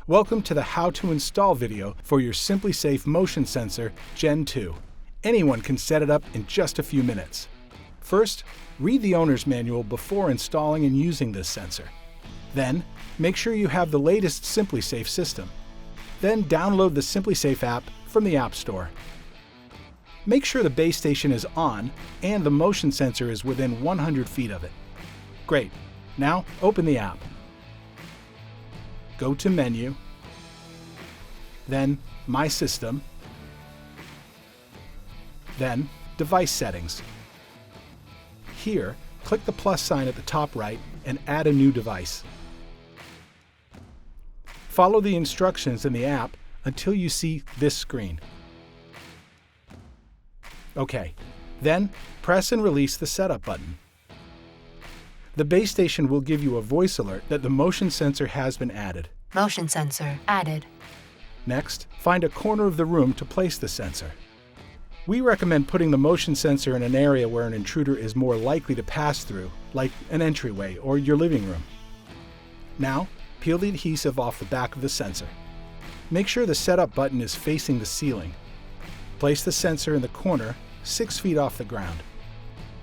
Welcome to the How to Install video for your SimpliSafe Motion Sensor Gen 2. Anyone can set it up in just a few minutes. First, read the owner's manual before installing and using this sensor. Then, make sure you have the latest SimpliSafe system. Then download the SimpliSafe app from the App Store. Make sure the base station is on and the motion sensor is within 100 feet of it. Great. Now open the app. Go to Menu, then My System, then Device Settings. Here, click the plus sign at the top right and add a new device. Follow the instructions in the app until you see this screen. OK, then press and release the Setup button. The base station will give you a voice alert that the motion sensor has been added. Motion sensor added. Next, find a corner of the room to place the sensor. We recommend putting the motion sensor in an area where an intruder is more likely to pass through, like an entryway or your living room. Now, peel the adhesive off the back of the sensor. Make sure the Setup button is facing the ceiling. Place the sensor in the corner, 6 feet off the ground.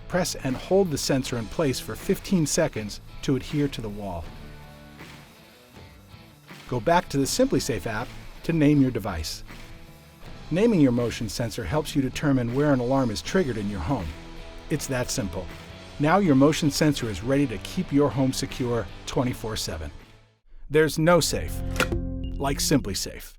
Press and hold the sensor in place for 15 seconds to adhere to the wall. Go back to the SimpliSafe app to name your device. Naming your motion sensor helps you determine where an alarm is triggered in your home. It's that simple. Now your motion sensor is ready to keep your home secure 24/7. There's no safe like SimpliSafe.